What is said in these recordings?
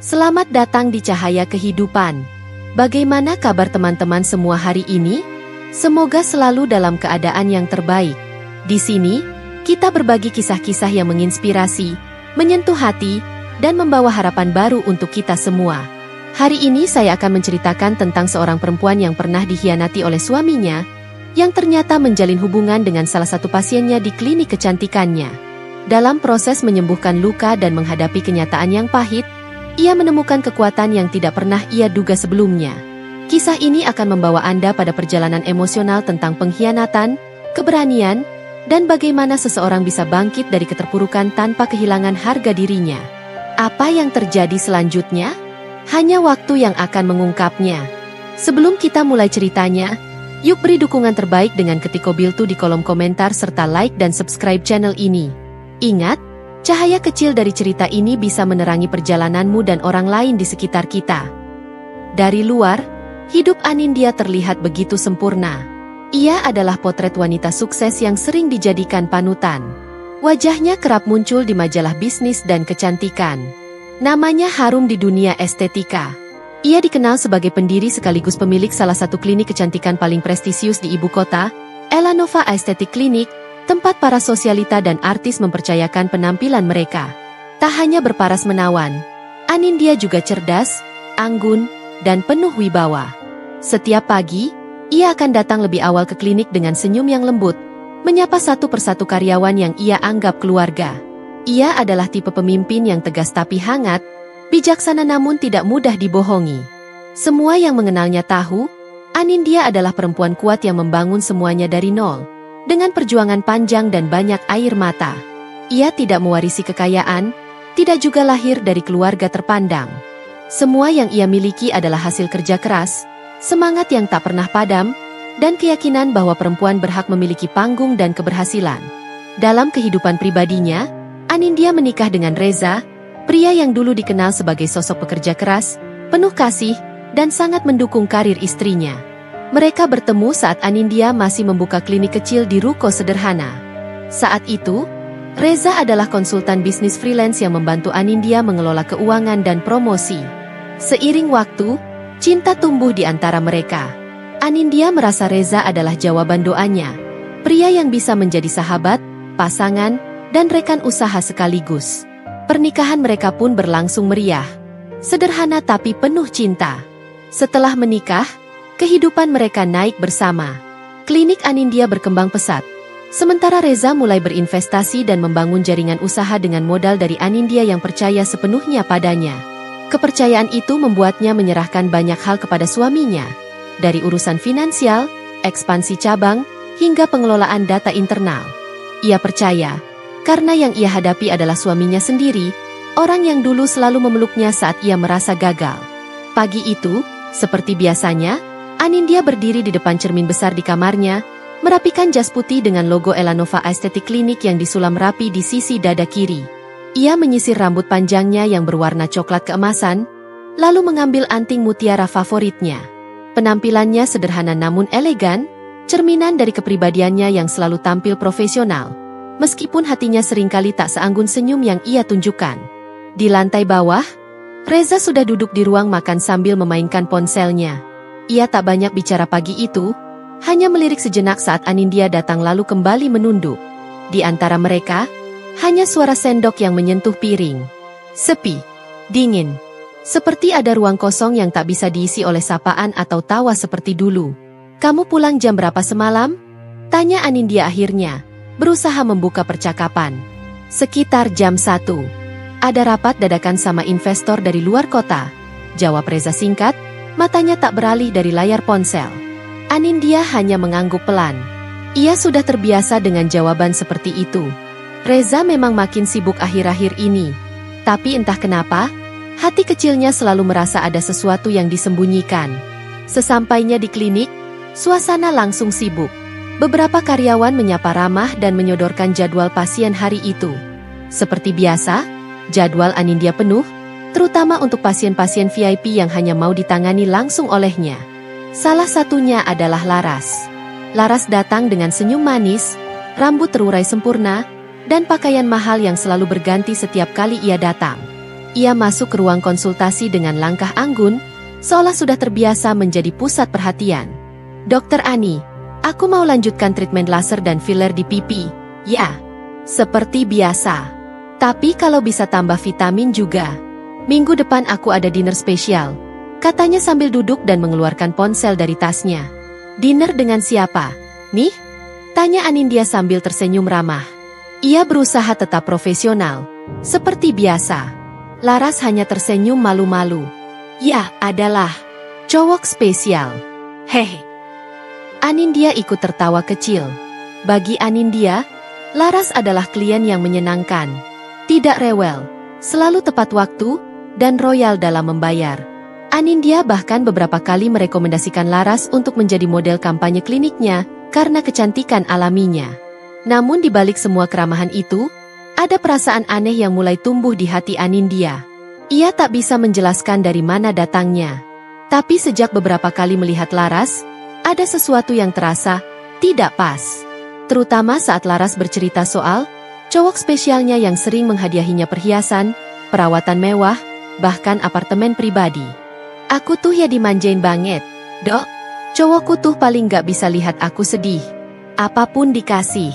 Selamat datang di Cahaya Kehidupan. Bagaimana kabar teman-teman semua hari ini? Semoga selalu dalam keadaan yang terbaik. Di sini, kita berbagi kisah-kisah yang menginspirasi, menyentuh hati, dan membawa harapan baru untuk kita semua. Hari ini saya akan menceritakan tentang seorang perempuan yang pernah dikhianati oleh suaminya, yang ternyata menjalin hubungan dengan salah satu pasiennya di klinik kecantikannya. Dalam proses menyembuhkan luka dan menghadapi kenyataan yang pahit, ia menemukan kekuatan yang tidak pernah ia duga sebelumnya. Kisah ini akan membawa Anda pada perjalanan emosional tentang pengkhianatan, keberanian, dan bagaimana seseorang bisa bangkit dari keterpurukan tanpa kehilangan harga dirinya. Apa yang terjadi selanjutnya? Hanya waktu yang akan mengungkapnya. Sebelum kita mulai ceritanya, yuk beri dukungan terbaik dengan ketik Kobiltu di kolom komentar serta like dan subscribe channel ini. Ingat, cahaya kecil dari cerita ini bisa menerangi perjalananmu dan orang lain di sekitar kita. Dari luar, hidup Anindya terlihat begitu sempurna. Ia adalah potret wanita sukses yang sering dijadikan panutan. Wajahnya kerap muncul di majalah bisnis dan kecantikan. Namanya harum di dunia estetika. Ia dikenal sebagai pendiri sekaligus pemilik salah satu klinik kecantikan paling prestisius di ibu kota, Elanova Aesthetic Clinic, tempat para sosialita dan artis mempercayakan penampilan mereka. Tak hanya berparas menawan, Anindya juga cerdas, anggun, dan penuh wibawa. Setiap pagi, ia akan datang lebih awal ke klinik dengan senyum yang lembut, menyapa satu persatu karyawan yang ia anggap keluarga. Ia adalah tipe pemimpin yang tegas tapi hangat, bijaksana namun tidak mudah dibohongi. Semua yang mengenalnya tahu, Anindya adalah perempuan kuat yang membangun semuanya dari nol. Dengan perjuangan panjang dan banyak air mata. Ia tidak mewarisi kekayaan, tidak juga lahir dari keluarga terpandang. Semua yang ia miliki adalah hasil kerja keras, semangat yang tak pernah padam, dan keyakinan bahwa perempuan berhak memiliki panggung dan keberhasilan. Dalam kehidupan pribadinya, Anindya menikah dengan Reza, pria yang dulu dikenal sebagai sosok pekerja keras, penuh kasih, dan sangat mendukung karir istrinya. Mereka bertemu saat Anindya masih membuka klinik kecil di ruko sederhana. Saat itu, Reza adalah konsultan bisnis freelance yang membantu Anindya mengelola keuangan dan promosi. Seiring waktu, cinta tumbuh di antara mereka. Anindya merasa Reza adalah jawaban doanya, pria yang bisa menjadi sahabat, pasangan, dan rekan usaha sekaligus. Pernikahan mereka pun berlangsung meriah, sederhana tapi penuh cinta. Setelah menikah, kehidupan mereka naik bersama. Klinik Anindya berkembang pesat. Sementara Reza mulai berinvestasi dan membangun jaringan usaha dengan modal dari Anindya yang percaya sepenuhnya padanya. Kepercayaan itu membuatnya menyerahkan banyak hal kepada suaminya. Dari urusan finansial, ekspansi cabang, hingga pengelolaan data internal. Ia percaya, karena yang ia hadapi adalah suaminya sendiri, orang yang dulu selalu memeluknya saat ia merasa gagal. Pagi itu, seperti biasanya, Anindya berdiri di depan cermin besar di kamarnya, merapikan jas putih dengan logo Elanova Aesthetic Clinic yang disulam rapi di sisi dada kiri. Ia menyisir rambut panjangnya yang berwarna coklat keemasan, lalu mengambil anting mutiara favoritnya. Penampilannya sederhana namun elegan, cerminan dari kepribadiannya yang selalu tampil profesional, meskipun hatinya seringkali tak seanggun senyum yang ia tunjukkan. Di lantai bawah, Reza sudah duduk di ruang makan sambil memainkan ponselnya. Ia tak banyak bicara pagi itu, hanya melirik sejenak saat Anindya datang lalu kembali menunduk. Di antara mereka, hanya suara sendok yang menyentuh piring. Sepi, dingin, seperti ada ruang kosong yang tak bisa diisi oleh sapaan atau tawa seperti dulu. "Kamu pulang jam berapa semalam?" tanya Anindya akhirnya, berusaha membuka percakapan. "Sekitar jam 1. Ada rapat dadakan sama investor dari luar kota," jawab Reza singkat. Matanya tak beralih dari layar ponsel. Anindya hanya mengangguk pelan. Ia sudah terbiasa dengan jawaban seperti itu. Reza memang makin sibuk akhir-akhir ini. Tapi entah kenapa, hati kecilnya selalu merasa ada sesuatu yang disembunyikan. Sesampainya di klinik, suasana langsung sibuk. Beberapa karyawan menyapa ramah dan menyodorkan jadwal pasien hari itu. Seperti biasa, jadwal Anindya penuh, terutama untuk pasien-pasien VIP yang hanya mau ditangani langsung olehnya. Salah satunya adalah Laras. Laras datang dengan senyum manis, rambut terurai sempurna, dan pakaian mahal yang selalu berganti setiap kali ia datang. Ia masuk ke ruang konsultasi dengan langkah anggun, seolah sudah terbiasa menjadi pusat perhatian. Dokter Ani, aku mau lanjutkan treatment laser dan filler di pipi. Ya, seperti biasa. Tapi kalau bisa tambah vitamin juga. Minggu depan aku ada dinner spesial, katanya sambil duduk dan mengeluarkan ponsel dari tasnya. Dinner dengan siapa? Nih? Tanya Anindya sambil tersenyum ramah. Ia berusaha tetap profesional, seperti biasa. Laras hanya tersenyum malu-malu. Ya, adalah cowok spesial. Hehe. Anindya ikut tertawa kecil. Bagi Anindya, Laras adalah klien yang menyenangkan. Tidak rewel, selalu tepat waktu, dan royal dalam membayar. Anindya bahkan beberapa kali merekomendasikan Laras untuk menjadi model kampanye kliniknya karena kecantikan alaminya. Namun di balik semua keramahan itu, ada perasaan aneh yang mulai tumbuh di hati Anindya. Ia tak bisa menjelaskan dari mana datangnya. Tapi sejak beberapa kali melihat Laras, ada sesuatu yang terasa tidak pas. Terutama saat Laras bercerita soal cowok spesialnya yang sering menghadiahinya perhiasan, perawatan mewah, bahkan apartemen pribadi. Aku tuh ya dimanjain banget, Dok. Cowokku tuh paling gak bisa lihat aku sedih. Apapun dikasih.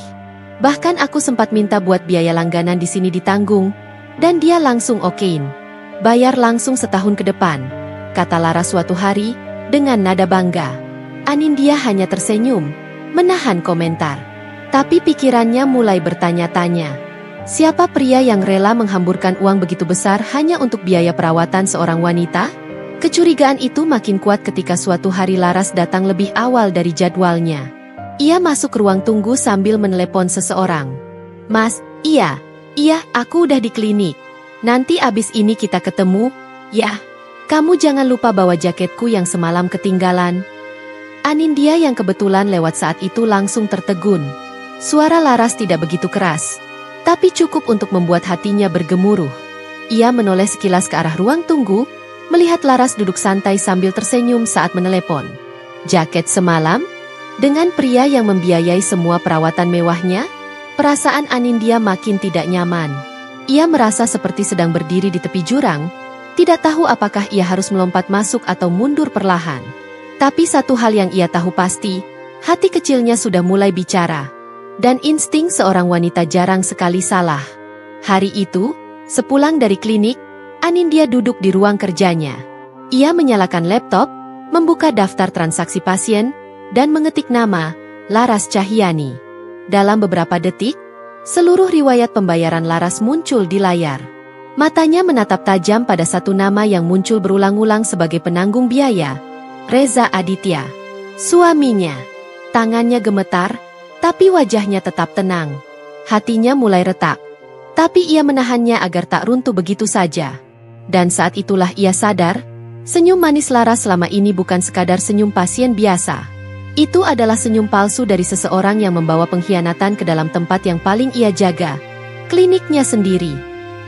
Bahkan aku sempat minta buat biaya langganan di sini ditanggung, dan dia langsung okein. Bayar langsung setahun ke depan, kata Laras suatu hari, dengan nada bangga. Anindya hanya tersenyum, menahan komentar. Tapi pikirannya mulai bertanya-tanya. Siapa pria yang rela menghamburkan uang begitu besar hanya untuk biaya perawatan seorang wanita? Kecurigaan itu makin kuat ketika suatu hari Laras datang lebih awal dari jadwalnya. Ia masuk ke ruang tunggu sambil menelepon seseorang. Mas, iya, aku udah di klinik. Nanti abis ini kita ketemu, ya. Kamu jangan lupa bawa jaketku yang semalam ketinggalan. Anindya yang kebetulan lewat saat itu langsung tertegun. Suara Laras tidak begitu keras, tapi cukup untuk membuat hatinya bergemuruh. Ia menoleh sekilas ke arah ruang tunggu, melihat Laras duduk santai sambil tersenyum saat menelepon. Jaket semalam? Dengan pria yang membiayai semua perawatan mewahnya, perasaan Anindya makin tidak nyaman. Ia merasa seperti sedang berdiri di tepi jurang, tidak tahu apakah ia harus melompat masuk atau mundur perlahan. Tapi satu hal yang ia tahu pasti, hati kecilnya sudah mulai bicara. Dan insting seorang wanita jarang sekali salah. Hari itu, sepulang dari klinik, Anindya duduk di ruang kerjanya. Ia menyalakan laptop, membuka daftar transaksi pasien, dan mengetik nama, Laras Cahyani. Dalam beberapa detik, seluruh riwayat pembayaran Laras muncul di layar. Matanya menatap tajam pada satu nama yang muncul berulang-ulang sebagai penanggung biaya, Reza Aditya. Suaminya. Tangannya gemetar, tapi wajahnya tetap tenang. Hatinya mulai retak, tapi ia menahannya agar tak runtuh begitu saja. Dan saat itulah ia sadar, senyum manis Laras selama ini bukan sekadar senyum pasien biasa. Itu adalah senyum palsu dari seseorang yang membawa pengkhianatan ke dalam tempat yang paling ia jaga, kliniknya sendiri.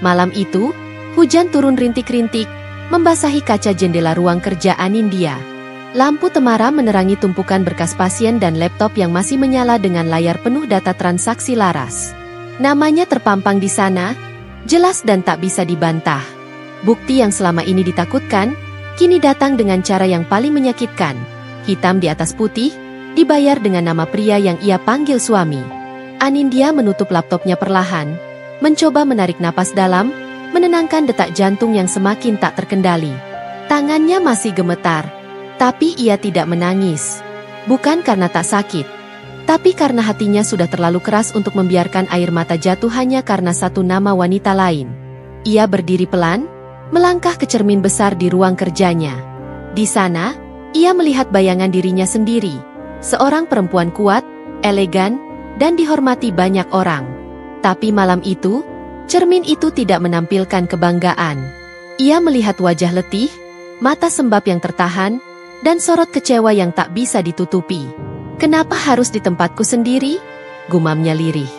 Malam itu, hujan turun rintik-rintik, membasahi kaca jendela ruang kerja Anindya. Lampu temaram menerangi tumpukan berkas pasien dan laptop yang masih menyala dengan layar penuh data transaksi Laras. Namanya terpampang di sana, jelas dan tak bisa dibantah. Bukti yang selama ini ditakutkan, kini datang dengan cara yang paling menyakitkan. Hitam di atas putih, dibayar dengan nama pria yang ia panggil suami. Anindya menutup laptopnya perlahan, mencoba menarik napas dalam, menenangkan detak jantung yang semakin tak terkendali. Tangannya masih gemetar, tapi ia tidak menangis. Bukan karena tak sakit, tapi karena hatinya sudah terlalu keras untuk membiarkan air mata jatuh hanya karena satu nama wanita lain. Ia berdiri pelan, melangkah ke cermin besar di ruang kerjanya. Di sana, ia melihat bayangan dirinya sendiri, seorang perempuan kuat, elegan, dan dihormati banyak orang. Tapi malam itu, cermin itu tidak menampilkan kebanggaan. Ia melihat wajah letih, mata sembab yang tertahan, dan sorot kecewa yang tak bisa ditutupi. Kenapa harus di tempatku sendiri? Gumamnya lirih.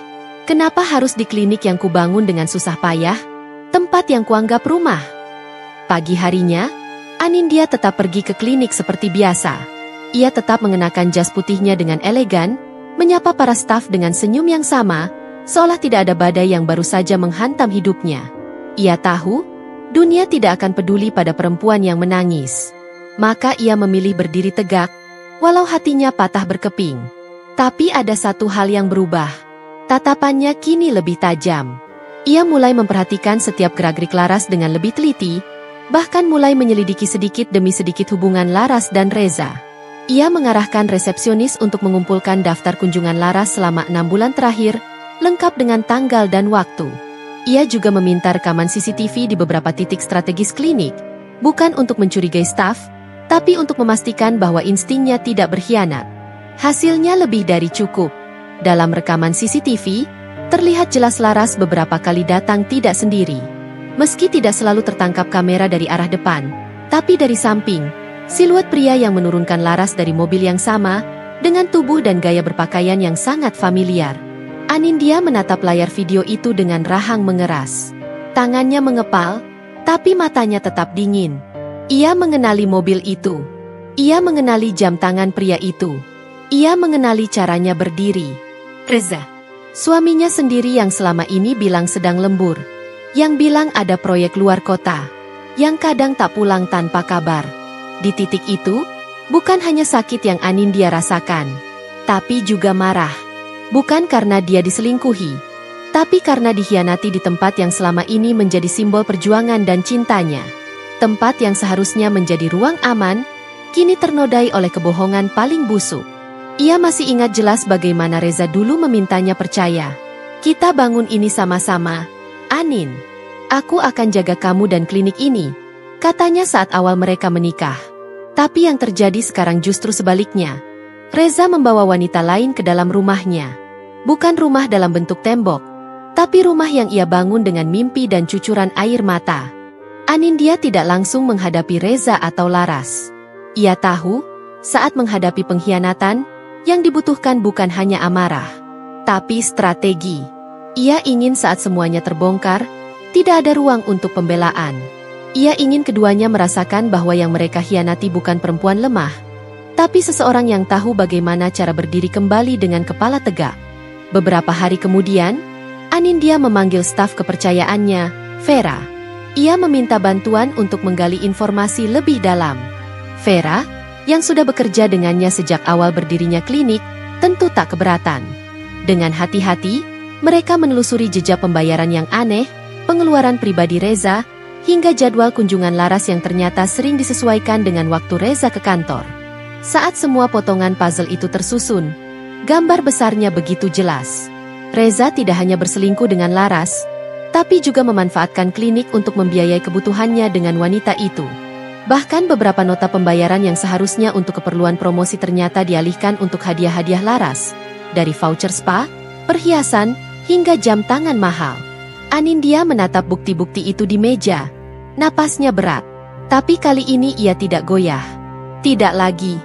Kenapa harus di klinik yang kubangun dengan susah payah? Tempat yang kuanggap rumah. Pagi harinya, Anindya tetap pergi ke klinik seperti biasa. Ia tetap mengenakan jas putihnya dengan elegan, menyapa para staf dengan senyum yang sama, seolah tidak ada badai yang baru saja menghantam hidupnya. Ia tahu, Dunia tidak akan peduli pada perempuan yang menangis. Maka ia memilih berdiri tegak, walau hatinya patah berkeping. Tapi ada satu hal yang berubah. Tatapannya kini lebih tajam. Ia mulai memperhatikan setiap gerak-gerik Laras dengan lebih teliti, bahkan mulai menyelidiki sedikit demi sedikit hubungan Laras dan Reza. Ia mengarahkan resepsionis untuk mengumpulkan daftar kunjungan Laras selama 6 bulan terakhir, lengkap dengan tanggal dan waktu. Ia juga meminta rekaman CCTV di beberapa titik strategis klinik, bukan untuk mencurigai staf, tapi untuk memastikan bahwa instingnya tidak berkhianat. Hasilnya lebih dari cukup. Dalam rekaman CCTV, terlihat jelas Laras beberapa kali datang tidak sendiri. Meski tidak selalu tertangkap kamera dari arah depan, tapi dari samping, siluet pria yang menurunkan Laras dari mobil yang sama, dengan tubuh dan gaya berpakaian yang sangat familiar. Anindya menatap layar video itu dengan rahang mengeras. Tangannya mengepal, tapi matanya tetap dingin. Ia mengenali mobil itu. Ia mengenali jam tangan pria itu. Ia mengenali caranya berdiri. Reza, suaminya sendiri yang selama ini bilang sedang lembur. Yang bilang ada proyek luar kota. Yang kadang tak pulang tanpa kabar. Di titik itu, bukan hanya sakit yang Anindya rasakan, tapi juga marah. Bukan karena dia diselingkuhi, tapi karena dikhianati di tempat yang selama ini menjadi simbol perjuangan dan cintanya. Tempat yang seharusnya menjadi ruang aman, kini ternodai oleh kebohongan paling busuk. Ia masih ingat jelas bagaimana Reza dulu memintanya percaya. Kita bangun ini sama-sama, Anin. Aku akan jaga kamu dan klinik ini, katanya saat awal mereka menikah. Tapi yang terjadi sekarang justru sebaliknya. Reza membawa wanita lain ke dalam rumahnya. Bukan rumah dalam bentuk tembok, tapi rumah yang ia bangun dengan mimpi dan cucuran air mata. Anindya tidak langsung menghadapi Reza atau Laras. Ia tahu, saat menghadapi pengkhianatan, yang dibutuhkan bukan hanya amarah, tapi strategi. Ia ingin saat semuanya terbongkar, tidak ada ruang untuk pembelaan. Ia ingin keduanya merasakan bahwa yang mereka khianati bukan perempuan lemah, tapi seseorang yang tahu bagaimana cara berdiri kembali dengan kepala tegak. Beberapa hari kemudian, Anindya memanggil staf kepercayaannya, Vera. Ia meminta bantuan untuk menggali informasi lebih dalam. Vera, yang sudah bekerja dengannya sejak awal berdirinya klinik, tentu tak keberatan. Dengan hati-hati, mereka menelusuri jejak pembayaran yang aneh, pengeluaran pribadi Reza, hingga jadwal kunjungan Laras yang ternyata sering disesuaikan dengan waktu Reza ke kantor. Saat semua potongan puzzle itu tersusun, gambar besarnya begitu jelas. Reza tidak hanya berselingkuh dengan Laras, tapi juga memanfaatkan klinik untuk membiayai kebutuhannya dengan wanita itu. Bahkan beberapa nota pembayaran yang seharusnya untuk keperluan promosi ternyata dialihkan untuk hadiah-hadiah Laras. Dari voucher spa, perhiasan, hingga jam tangan mahal. Anindya menatap bukti-bukti itu di meja. Napasnya berat. Tapi kali ini ia tidak goyah. Tidak lagi.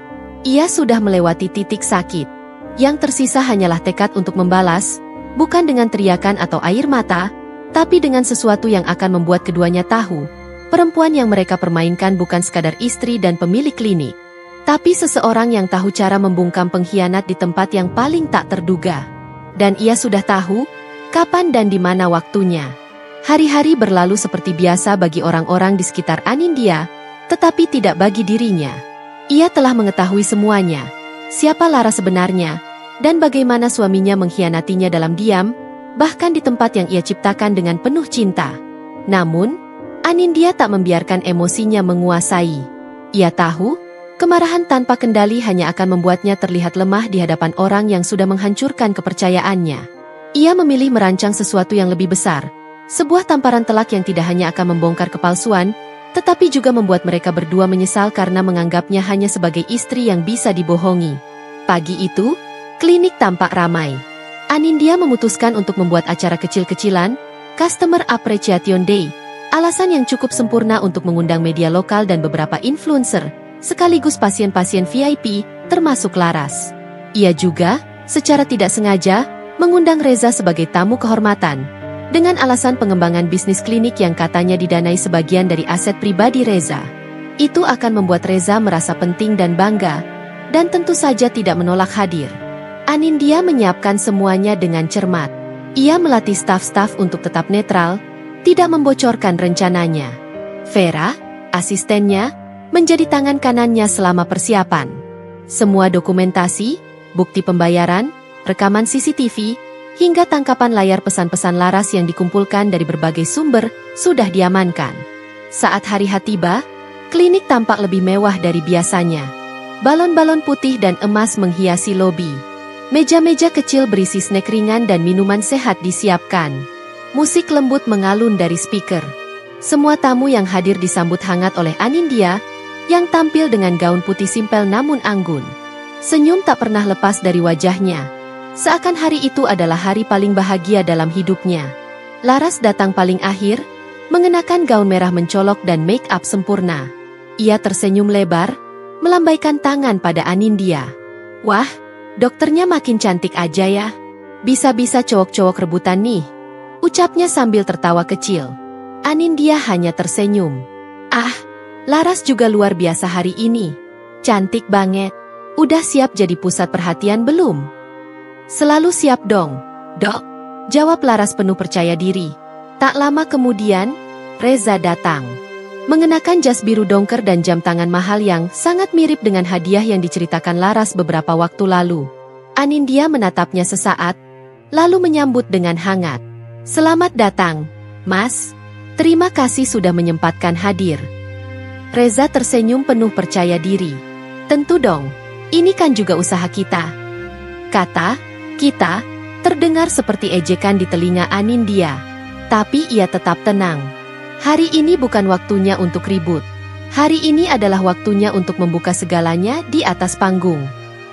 Ia sudah melewati titik sakit. Yang tersisa hanyalah tekad untuk membalas, bukan dengan teriakan atau air mata, tapi dengan sesuatu yang akan membuat keduanya tahu. Perempuan yang mereka permainkan bukan sekadar istri dan pemilik klinik, tapi seseorang yang tahu cara membungkam pengkhianat di tempat yang paling tak terduga. Dan ia sudah tahu, kapan dan di mana waktunya. Hari-hari berlalu seperti biasa bagi orang-orang di sekitar Anindya, tetapi tidak bagi dirinya. Ia telah mengetahui semuanya, siapa Lara sebenarnya, dan bagaimana suaminya mengkhianatinya dalam diam, bahkan di tempat yang ia ciptakan dengan penuh cinta. Namun, Anindya tak membiarkan emosinya menguasai. Ia tahu, kemarahan tanpa kendali hanya akan membuatnya terlihat lemah di hadapan orang yang sudah menghancurkan kepercayaannya. Ia memilih merancang sesuatu yang lebih besar, sebuah tamparan telak yang tidak hanya akan membongkar kepalsuan, tetapi juga membuat mereka berdua menyesal karena menganggapnya hanya sebagai istri yang bisa dibohongi. Pagi itu, klinik tampak ramai. Anindya memutuskan untuk membuat acara kecil-kecilan, Customer Appreciation Day, alasan yang cukup sempurna untuk mengundang media lokal dan beberapa influencer, sekaligus pasien-pasien VIP, termasuk Laras. Ia juga, secara tidak sengaja, mengundang Reza sebagai tamu kehormatan, dengan alasan pengembangan bisnis klinik yang katanya didanai sebagian dari aset pribadi Reza. Itu akan membuat Reza merasa penting dan bangga, dan tentu saja tidak menolak hadir. Anindya menyiapkan semuanya dengan cermat. Ia melatih staf-staf untuk tetap netral, tidak membocorkan rencananya. Vera, asistennya, menjadi tangan kanannya selama persiapan. Semua dokumentasi, bukti pembayaran, rekaman CCTV, hingga tangkapan layar pesan-pesan Laras yang dikumpulkan dari berbagai sumber sudah diamankan. Saat hari H tiba, klinik tampak lebih mewah dari biasanya. Balon-balon putih dan emas menghiasi lobi. Meja-meja kecil berisi snack ringan dan minuman sehat disiapkan. Musik lembut mengalun dari speaker. Semua tamu yang hadir disambut hangat oleh Anindya, yang tampil dengan gaun putih simpel namun anggun. Senyum tak pernah lepas dari wajahnya. Seakan hari itu adalah hari paling bahagia dalam hidupnya. Laras datang paling akhir, mengenakan gaun merah mencolok dan make up sempurna. Ia tersenyum lebar, melambaikan tangan pada Anindya. Wah, dokternya makin cantik aja ya. Bisa-bisa cowok-cowok rebutan nih, ucapnya sambil tertawa kecil. Anindya hanya tersenyum. Ah, Laras juga luar biasa hari ini. Cantik banget. Udah siap jadi pusat perhatian belum? Selalu siap dong, Dok. Jawab Laras penuh percaya diri. Tak lama kemudian, Reza datang. Mengenakan jas biru dongker dan jam tangan mahal yang sangat mirip dengan hadiah yang diceritakan Laras beberapa waktu lalu. Anindya menatapnya sesaat, lalu menyambut dengan hangat. Selamat datang, Mas. Terima kasih sudah menyempatkan hadir. Reza tersenyum penuh percaya diri. Tentu dong, ini kan juga usaha kita. Kata, kita, terdengar seperti ejekan di telinga Anindya. Tapi ia tetap tenang. Hari ini bukan waktunya untuk ribut. Hari ini adalah waktunya untuk membuka segalanya di atas panggung.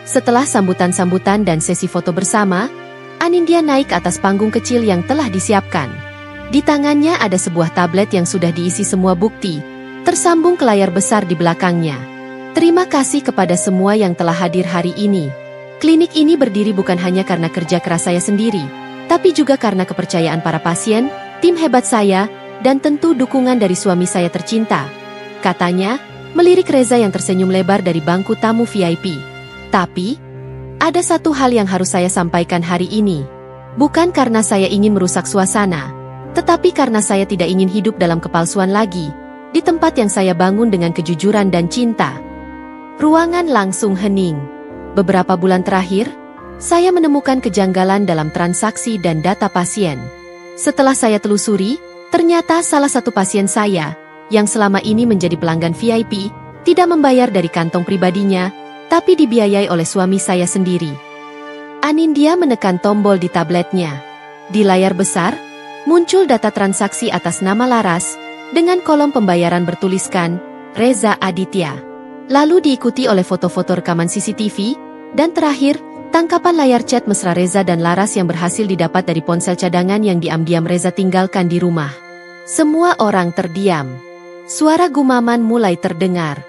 Setelah sambutan-sambutan dan sesi foto bersama, Anindya naik ke atas panggung kecil yang telah disiapkan. Di tangannya ada sebuah tablet yang sudah diisi semua bukti, tersambung ke layar besar di belakangnya. Terima kasih kepada semua yang telah hadir hari ini. Klinik ini berdiri bukan hanya karena kerja keras saya sendiri, tapi juga karena kepercayaan para pasien, tim hebat saya, dan tentu dukungan dari suami saya tercinta. Katanya, melirik Reza yang tersenyum lebar dari bangku tamu VIP. Tapi, ada satu hal yang harus saya sampaikan hari ini. Bukan karena saya ingin merusak suasana, tetapi karena saya tidak ingin hidup dalam kepalsuan lagi, di tempat yang saya bangun dengan kejujuran dan cinta. Ruangan langsung hening. Beberapa bulan terakhir, saya menemukan kejanggalan dalam transaksi dan data pasien. Setelah saya telusuri, ternyata salah satu pasien saya, yang selama ini menjadi pelanggan VIP, tidak membayar dari kantong pribadinya, tapi dibiayai oleh suami saya sendiri. Anindya menekan tombol di tabletnya. Di layar besar, muncul data transaksi atas nama Laras, dengan kolom pembayaran bertuliskan, Reza Aditya. Lalu diikuti oleh foto-foto rekaman CCTV, dan terakhir, tangkapan layar chat mesra Reza dan Laras yang berhasil didapat dari ponsel cadangan yang diam-diam Reza tinggalkan di rumah. Semua orang terdiam. Suara gumaman mulai terdengar.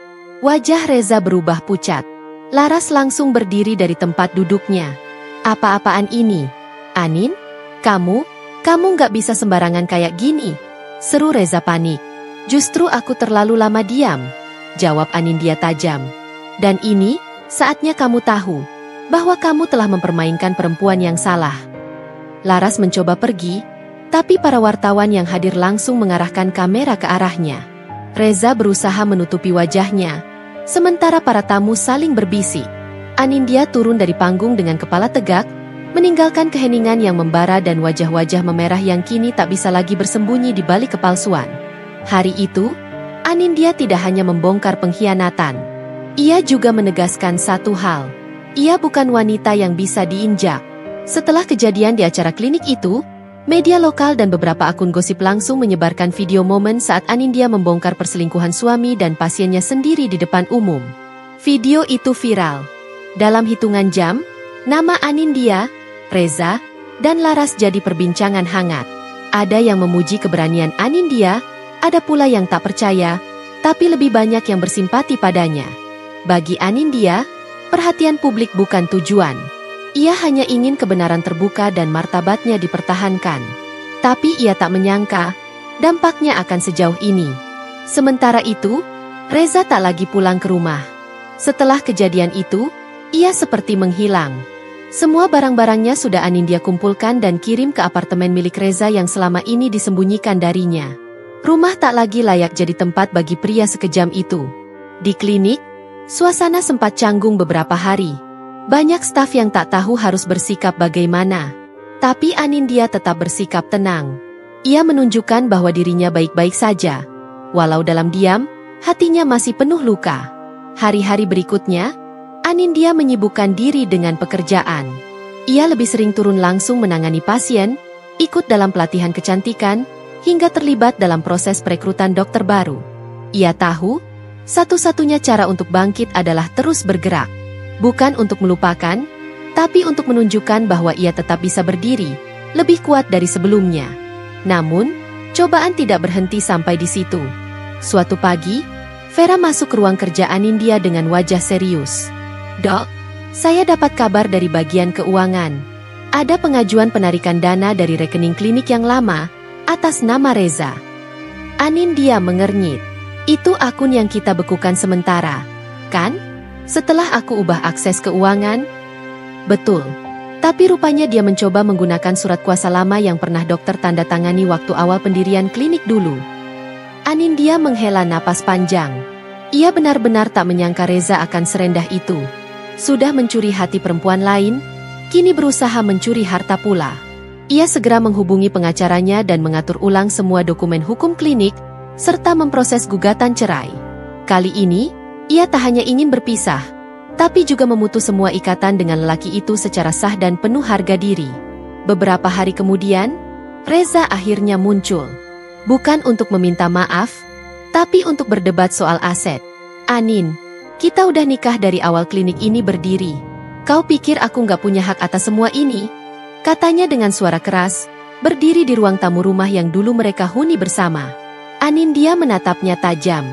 Wajah Reza berubah pucat. Laras langsung berdiri dari tempat duduknya. Apa-apaan ini? Anin? Kamu nggak bisa sembarangan kayak gini. Seru Reza panik. Justru aku terlalu lama diam. Jawab Anindya tajam. Dan ini, saatnya kamu tahu, bahwa kamu telah mempermainkan perempuan yang salah. Laras mencoba pergi, tapi para wartawan yang hadir langsung mengarahkan kamera ke arahnya. Reza berusaha menutupi wajahnya, sementara para tamu saling berbisik. Anindya turun dari panggung dengan kepala tegak, meninggalkan keheningan yang membara dan wajah-wajah memerah yang kini tak bisa lagi bersembunyi di balik kepalsuan. Hari itu, Anindya tidak hanya membongkar pengkhianatan. Ia juga menegaskan satu hal. Ia bukan wanita yang bisa diinjak. Setelah kejadian di acara klinik itu, media lokal dan beberapa akun gosip langsung menyebarkan video momen saat Anindya membongkar perselingkuhan suami dan pasiennya sendiri di depan umum. Video itu viral. Dalam hitungan jam, nama Anindya, Reza, dan Laras jadi perbincangan hangat. Ada yang memuji keberanian Anindya, ada pula yang tak percaya, tapi lebih banyak yang bersimpati padanya. Bagi Anindya, perhatian publik bukan tujuan. Ia hanya ingin kebenaran terbuka dan martabatnya dipertahankan. Tapi ia tak menyangka, dampaknya akan sejauh ini. Sementara itu, Reza tak lagi pulang ke rumah. Setelah kejadian itu, ia seperti menghilang. Semua barang-barangnya sudah Anindya kumpulkan dan kirim ke apartemen milik Reza yang selama ini disembunyikan darinya. Rumah tak lagi layak jadi tempat bagi pria sekejam itu. Di klinik, suasana sempat canggung beberapa hari. Banyak staf yang tak tahu harus bersikap bagaimana. Tapi Anindya tetap bersikap tenang. Ia menunjukkan bahwa dirinya baik-baik saja. Walau dalam diam, hatinya masih penuh luka. Hari-hari berikutnya, Anindya menyibukkan diri dengan pekerjaan. Ia lebih sering turun langsung menangani pasien, ikut dalam pelatihan kecantikan, hingga terlibat dalam proses perekrutan dokter baru. Ia tahu, satu-satunya cara untuk bangkit adalah terus bergerak. Bukan untuk melupakan, tapi untuk menunjukkan bahwa ia tetap bisa berdiri, lebih kuat dari sebelumnya. Namun, cobaan tidak berhenti sampai di situ. Suatu pagi, Vera masuk ke ruang kerja Anindya dengan wajah serius. "Dok, saya dapat kabar dari bagian keuangan. Ada pengajuan penarikan dana dari rekening klinik yang lama, atas nama Reza." Anindya mengernyit. "Itu akun yang kita bekukan sementara, kan? Setelah aku ubah akses keuangan?" "Betul. Tapi rupanya dia mencoba menggunakan surat kuasa lama yang pernah dokter tanda tangani waktu awal pendirian klinik dulu." Anindya menghela napas panjang. Ia benar-benar tak menyangka Reza akan serendah itu. Sudah mencuri hati perempuan lain, kini berusaha mencuri harta pula. Ia segera menghubungi pengacaranya dan mengatur ulang semua dokumen hukum klinik, serta memproses gugatan cerai. Kali ini, ia tak hanya ingin berpisah, tapi juga memutus semua ikatan dengan lelaki itu secara sah dan penuh harga diri. Beberapa hari kemudian, Reza akhirnya muncul. Bukan untuk meminta maaf, tapi untuk berdebat soal aset. "Anin, kita udah nikah dari awal klinik ini berdiri. Kau pikir aku nggak punya hak atas semua ini?" Katanya dengan suara keras, berdiri di ruang tamu rumah yang dulu mereka huni bersama. Anindya menatapnya tajam.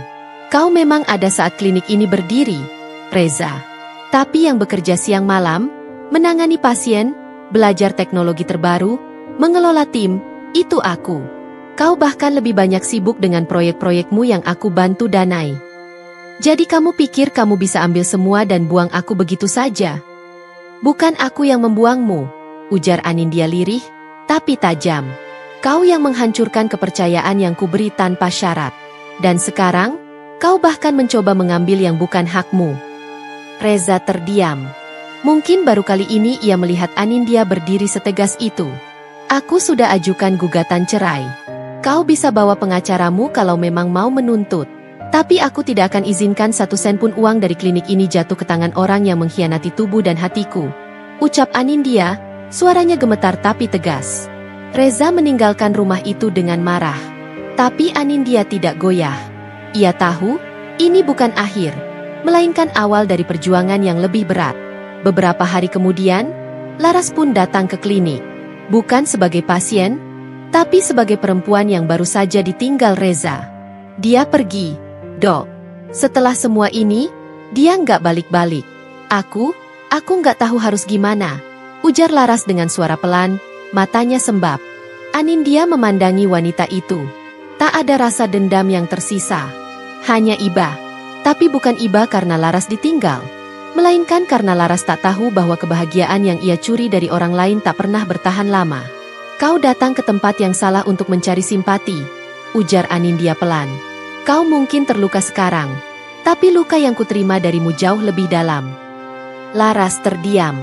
"Kau memang ada saat klinik ini berdiri, Reza. Tapi yang bekerja siang malam, menangani pasien, belajar teknologi terbaru, mengelola tim, itu aku. Kau bahkan lebih banyak sibuk dengan proyek-proyekmu yang aku bantu danai. Jadi kamu pikir kamu bisa ambil semua dan buang aku begitu saja?" "Bukan aku yang membuangmu," ujar Anindya lirih, tapi tajam. "Kau yang menghancurkan kepercayaan yang kuberi tanpa syarat. Dan sekarang, kau bahkan mencoba mengambil yang bukan hakmu." Reza terdiam. Mungkin baru kali ini ia melihat Anindya berdiri setegas itu. "Aku sudah ajukan gugatan cerai. Kau bisa bawa pengacaramu kalau memang mau menuntut. Tapi aku tidak akan izinkan satu sen pun uang dari klinik ini jatuh ke tangan orang yang mengkhianati tubuh dan hatiku," ucap Anindya, suaranya gemetar tapi tegas. Reza meninggalkan rumah itu dengan marah. Tapi Anindya tidak goyah. Ia tahu, ini bukan akhir, melainkan awal dari perjuangan yang lebih berat. Beberapa hari kemudian, Laras pun datang ke klinik. Bukan sebagai pasien, tapi sebagai perempuan yang baru saja ditinggal Reza. Dia pergi. "Dok, setelah semua ini, dia nggak balik-balik. Aku nggak tahu harus gimana," ujar Laras dengan suara pelan, matanya sembab. Anindya memandangi wanita itu. Tak ada rasa dendam yang tersisa. Hanya iba. Tapi bukan iba karena Laras ditinggal, melainkan karena Laras tak tahu bahwa kebahagiaan yang ia curi dari orang lain tak pernah bertahan lama. "Kau datang ke tempat yang salah untuk mencari simpati," ujar Anindya pelan. "Kau mungkin terluka sekarang, tapi luka yang kuterima darimu jauh lebih dalam." Laras terdiam.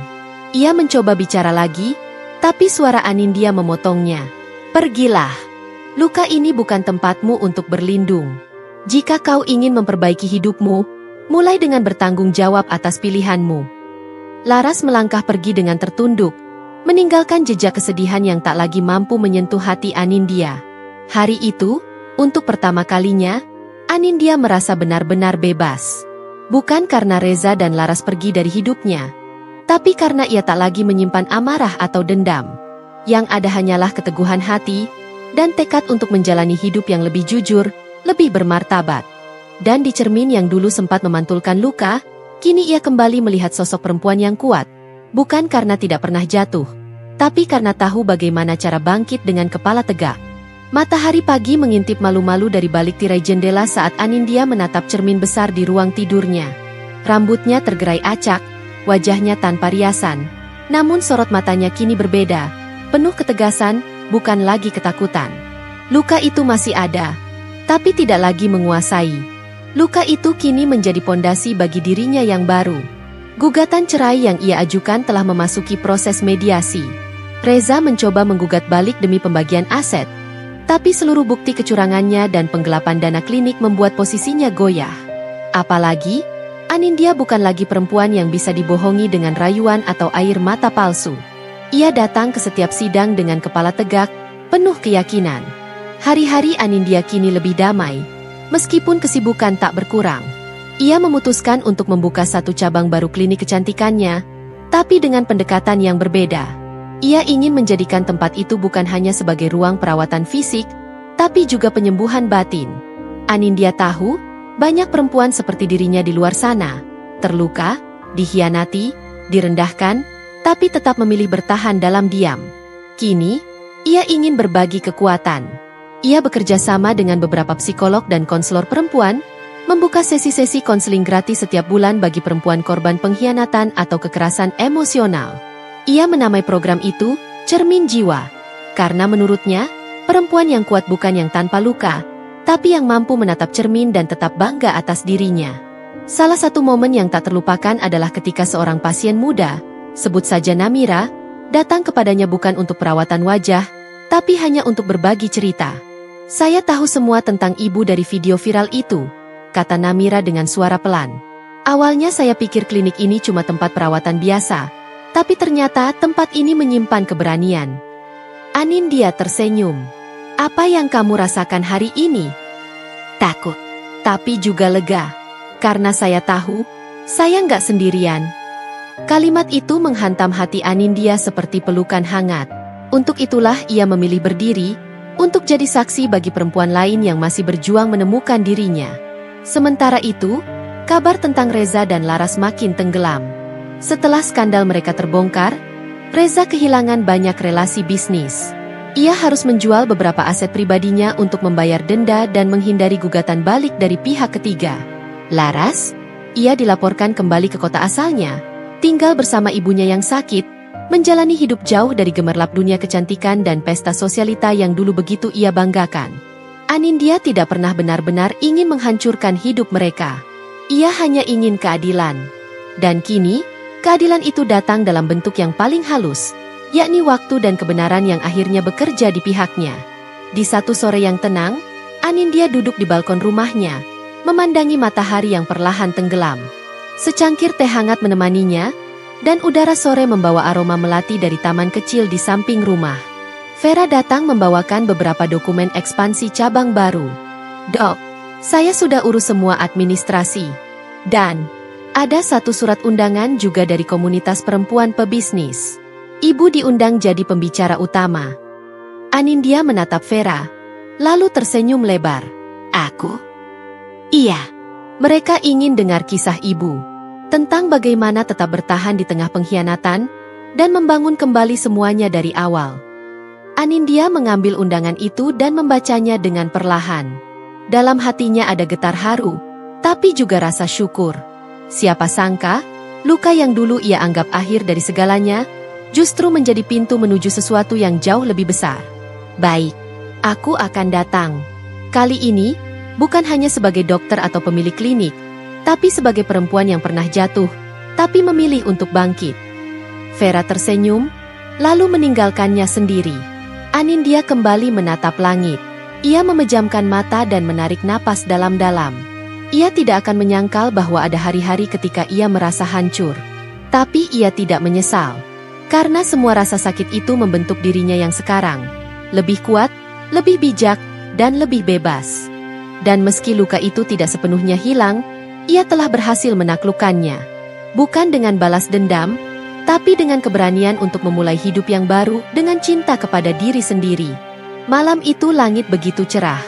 Ia mencoba bicara lagi, tapi suara Anindya memotongnya. "Pergilah. Luka ini bukan tempatmu untuk berlindung. Jika kau ingin memperbaiki hidupmu, mulai dengan bertanggung jawab atas pilihanmu." Laras melangkah pergi dengan tertunduk, meninggalkan jejak kesedihan yang tak lagi mampu menyentuh hati Anindya. Hari itu, untuk pertama kalinya, Anindya merasa benar-benar bebas. Bukan karena Reza dan Laras pergi dari hidupnya, tapi karena ia tak lagi menyimpan amarah atau dendam. Yang ada hanyalah keteguhan hati, dan tekad untuk menjalani hidup yang lebih jujur, lebih bermartabat. Dan di cermin yang dulu sempat memantulkan luka, kini ia kembali melihat sosok perempuan yang kuat. Bukan karena tidak pernah jatuh, tapi karena tahu bagaimana cara bangkit dengan kepala tegak. Matahari pagi mengintip malu-malu dari balik tirai jendela saat Anindya menatap cermin besar di ruang tidurnya. Rambutnya tergerai acak, wajahnya tanpa riasan. Namun sorot matanya kini berbeda, penuh ketegasan, bukan lagi ketakutan. Luka itu masih ada, tapi tidak lagi menguasai. Luka itu kini menjadi pondasi bagi dirinya yang baru. Gugatan cerai yang ia ajukan telah memasuki proses mediasi. Reza mencoba menggugat balik demi pembagian aset, tapi seluruh bukti kecurangannya dan penggelapan dana klinik membuat posisinya goyah. Apalagi, Anindya bukan lagi perempuan yang bisa dibohongi dengan rayuan atau air mata palsu. Ia datang ke setiap sidang dengan kepala tegak, penuh keyakinan. Hari-hari Anindya kini lebih damai, meskipun kesibukan tak berkurang. Ia memutuskan untuk membuka satu cabang baru klinik kecantikannya, tapi dengan pendekatan yang berbeda. Ia ingin menjadikan tempat itu bukan hanya sebagai ruang perawatan fisik, tapi juga penyembuhan batin. Anindya tahu, banyak perempuan seperti dirinya di luar sana, terluka, dikhianati, direndahkan, tapi tetap memilih bertahan dalam diam. Kini, ia ingin berbagi kekuatan. Ia bekerja sama dengan beberapa psikolog dan konselor perempuan, membuka sesi-sesi konseling gratis setiap bulan bagi perempuan korban pengkhianatan atau kekerasan emosional. Ia menamai program itu Cermin Jiwa, karena menurutnya, perempuan yang kuat bukan yang tanpa luka, tapi yang mampu menatap cermin dan tetap bangga atas dirinya. Salah satu momen yang tak terlupakan adalah ketika seorang pasien muda, sebut saja Namira, datang kepadanya bukan untuk perawatan wajah, tapi hanya untuk berbagi cerita. "Saya tahu semua tentang ibu dari video viral itu," kata Namira dengan suara pelan. "Awalnya saya pikir klinik ini cuma tempat perawatan biasa, tapi ternyata tempat ini menyimpan keberanian." Anindya tersenyum. "Apa yang kamu rasakan hari ini?" "Takut, tapi juga lega. Karena saya tahu, saya nggak sendirian." Kalimat itu menghantam hati Anindya seperti pelukan hangat. Untuk itulah ia memilih berdiri, untuk jadi saksi bagi perempuan lain yang masih berjuang menemukan dirinya. Sementara itu, kabar tentang Reza dan Laras makin tenggelam. Setelah skandal mereka terbongkar, Reza kehilangan banyak relasi bisnis. Ia harus menjual beberapa aset pribadinya untuk membayar denda dan menghindari gugatan balik dari pihak ketiga. Laras, ia dilaporkan kembali ke kota asalnya, tinggal bersama ibunya yang sakit, menjalani hidup jauh dari gemerlap dunia kecantikan dan pesta sosialita yang dulu begitu ia banggakan. Anindya tidak pernah benar-benar ingin menghancurkan hidup mereka. Ia hanya ingin keadilan. Dan kini, keadilan itu datang dalam bentuk yang paling halus, yakni waktu dan kebenaran yang akhirnya bekerja di pihaknya. Di satu sore yang tenang, Anindya duduk di balkon rumahnya, memandangi matahari yang perlahan tenggelam. Secangkir teh hangat menemaninya, dan udara sore membawa aroma melati dari taman kecil di samping rumah. Vera datang membawakan beberapa dokumen ekspansi cabang baru. "Dok, saya sudah urus semua administrasi. Dan ada satu surat undangan juga dari komunitas perempuan pebisnis. Ibu diundang jadi pembicara utama." Anindya menatap Vera, lalu tersenyum lebar. "Aku?" "Iya, mereka ingin dengar kisah ibu, tentang bagaimana tetap bertahan di tengah pengkhianatan, dan membangun kembali semuanya dari awal." Anindya mengambil undangan itu dan membacanya dengan perlahan. Dalam hatinya ada getar haru, tapi juga rasa syukur. Siapa sangka, luka yang dulu ia anggap akhir dari segalanya, justru menjadi pintu menuju sesuatu yang jauh lebih besar. "Baik, aku akan datang. Kali ini, bukan hanya sebagai dokter atau pemilik klinik, tapi sebagai perempuan yang pernah jatuh, tapi memilih untuk bangkit." Vera tersenyum, lalu meninggalkannya sendiri. Anindya kembali menatap langit. Ia memejamkan mata dan menarik napas dalam-dalam. Ia tidak akan menyangkal bahwa ada hari-hari ketika ia merasa hancur. Tapi ia tidak menyesal. Karena semua rasa sakit itu membentuk dirinya yang sekarang. Lebih kuat, lebih bijak, dan lebih bebas. Dan meski luka itu tidak sepenuhnya hilang, ia telah berhasil menaklukkannya. Bukan dengan balas dendam, tapi dengan keberanian untuk memulai hidup yang baru dengan cinta kepada diri sendiri. Malam itu langit begitu cerah.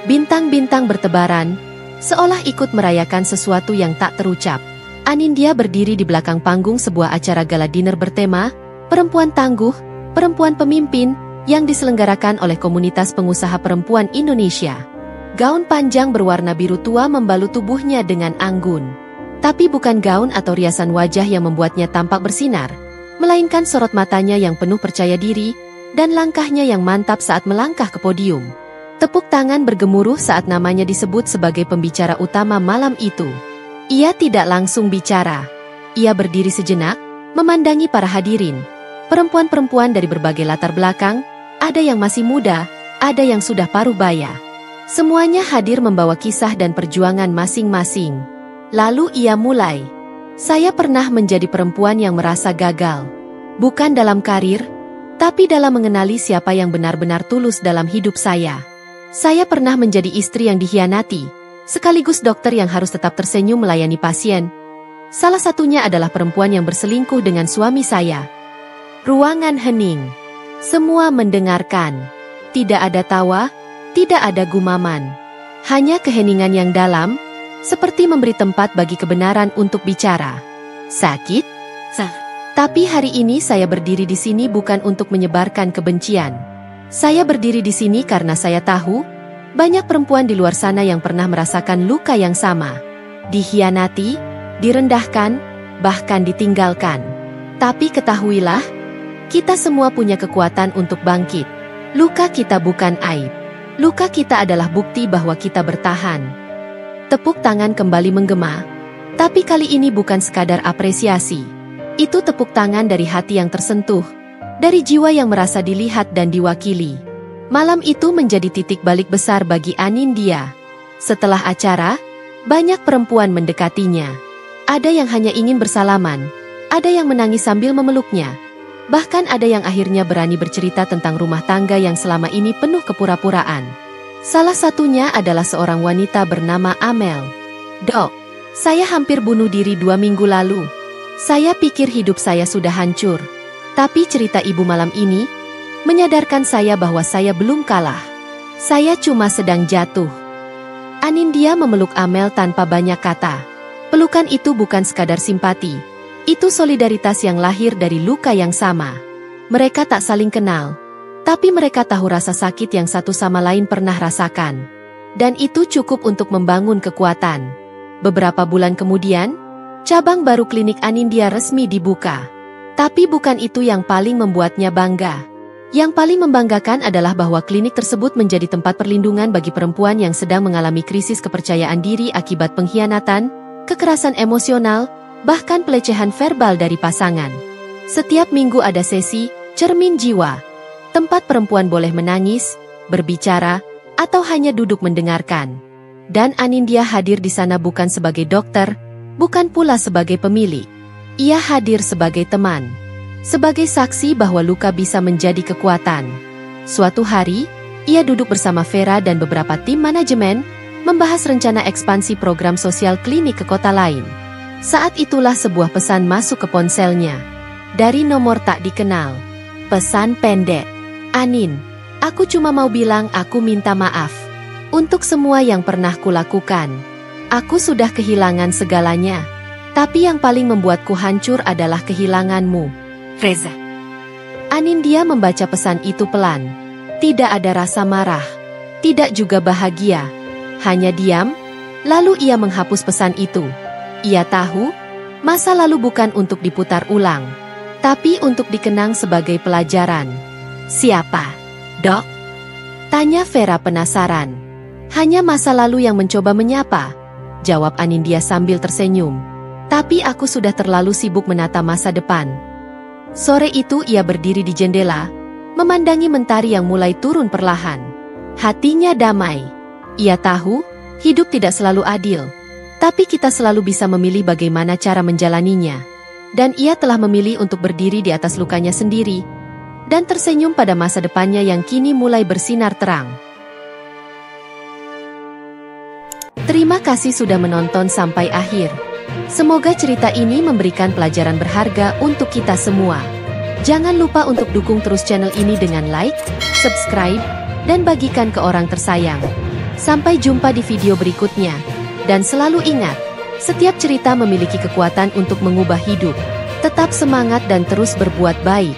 Bintang-bintang bertebaran, seolah ikut merayakan sesuatu yang tak terucap. Anindya berdiri di belakang panggung sebuah acara gala dinner bertema, Perempuan Tangguh, Perempuan Pemimpin, yang diselenggarakan oleh Komunitas Pengusaha Perempuan Indonesia. Gaun panjang berwarna biru tua membalut tubuhnya dengan anggun. Tapi bukan gaun atau riasan wajah yang membuatnya tampak bersinar, melainkan sorot matanya yang penuh percaya diri, dan langkahnya yang mantap saat melangkah ke podium. Tepuk tangan bergemuruh saat namanya disebut sebagai pembicara utama malam itu. Ia tidak langsung bicara. Ia berdiri sejenak, memandangi para hadirin. Perempuan-perempuan dari berbagai latar belakang, ada yang masih muda, ada yang sudah paruh baya. Semuanya hadir membawa kisah dan perjuangan masing-masing. Lalu ia mulai. Saya pernah menjadi perempuan yang merasa gagal. Bukan dalam karir, tapi dalam mengenali siapa yang benar-benar tulus dalam hidup saya. Saya pernah menjadi istri yang dikhianati, sekaligus dokter yang harus tetap tersenyum melayani pasien. Salah satunya adalah perempuan yang berselingkuh dengan suami saya. Ruangan hening. Semua mendengarkan. Tidak ada tawa, tidak ada gumaman. Hanya keheningan yang dalam, seperti memberi tempat bagi kebenaran untuk bicara. Sakit? Tapi hari ini saya berdiri di sini bukan untuk menyebarkan kebencian. Saya berdiri di sini karena saya tahu, banyak perempuan di luar sana yang pernah merasakan luka yang sama. Dikhianati, direndahkan, bahkan ditinggalkan. Tapi ketahuilah, kita semua punya kekuatan untuk bangkit. Luka kita bukan aib. Luka kita adalah bukti bahwa kita bertahan. Tepuk tangan kembali menggema, tapi kali ini bukan sekadar apresiasi. Itu tepuk tangan dari hati yang tersentuh, dari jiwa yang merasa dilihat dan diwakili. Malam itu menjadi titik balik besar bagi Anindya. Setelah acara, banyak perempuan mendekatinya. Ada yang hanya ingin bersalaman, ada yang menangis sambil memeluknya. Bahkan ada yang akhirnya berani bercerita tentang rumah tangga yang selama ini penuh kepura-puraan. Salah satunya adalah seorang wanita bernama Amel. Dok, saya hampir bunuh diri 2 minggu lalu. Saya pikir hidup saya sudah hancur. Tapi cerita ibu malam ini menyadarkan saya bahwa saya belum kalah. Saya cuma sedang jatuh. Anindya memeluk Amel tanpa banyak kata. Pelukan itu bukan sekadar simpati. Itu solidaritas yang lahir dari luka yang sama. Mereka tak saling kenal. Tapi mereka tahu rasa sakit yang satu sama lain pernah rasakan. Dan itu cukup untuk membangun kekuatan. Beberapa bulan kemudian, cabang baru klinik Anindya resmi dibuka. Tapi bukan itu yang paling membuatnya bangga. Yang paling membanggakan adalah bahwa klinik tersebut menjadi tempat perlindungan bagi perempuan yang sedang mengalami krisis kepercayaan diri akibat pengkhianatan, kekerasan emosional, bahkan pelecehan verbal dari pasangan. Setiap minggu ada sesi cermin jiwa. Tempat perempuan boleh menangis, berbicara, atau hanya duduk mendengarkan. Dan Anindya hadir di sana bukan sebagai dokter, bukan pula sebagai pemilik. Ia hadir sebagai teman. Sebagai saksi bahwa luka bisa menjadi kekuatan. Suatu hari, ia duduk bersama Vera dan beberapa tim manajemen, membahas rencana ekspansi program sosial klinik ke kota lain. Saat itulah sebuah pesan masuk ke ponselnya. Dari nomor tak dikenal. Pesan pendek. Anin, aku cuma mau bilang aku minta maaf. Untuk semua yang pernah kulakukan. Aku sudah kehilangan segalanya. Tapi yang paling membuatku hancur adalah kehilanganmu. Reza. Anindya membaca pesan itu pelan. Tidak ada rasa marah. Tidak juga bahagia. Hanya diam. Lalu ia menghapus pesan itu. Ia tahu, masa lalu bukan untuk diputar ulang. Tapi untuk dikenang sebagai pelajaran. Siapa? Dok? Tanya Vera penasaran. Hanya masa lalu yang mencoba menyapa. Jawab Anindya sambil tersenyum. Tapi aku sudah terlalu sibuk menata masa depan. Sore itu ia berdiri di jendela, memandangi mentari yang mulai turun perlahan. Hatinya damai. Ia tahu, hidup tidak selalu adil. Tapi kita selalu bisa memilih bagaimana cara menjalaninya. Dan ia telah memilih untuk berdiri di atas lukanya sendiri, dan tersenyum pada masa depannya yang kini mulai bersinar terang. Terima kasih sudah menonton sampai akhir. Semoga cerita ini memberikan pelajaran berharga untuk kita semua. Jangan lupa untuk dukung terus channel ini dengan like, subscribe, dan bagikan ke orang tersayang. Sampai jumpa di video berikutnya. Dan selalu ingat, setiap cerita memiliki kekuatan untuk mengubah hidup. Tetap semangat dan terus berbuat baik.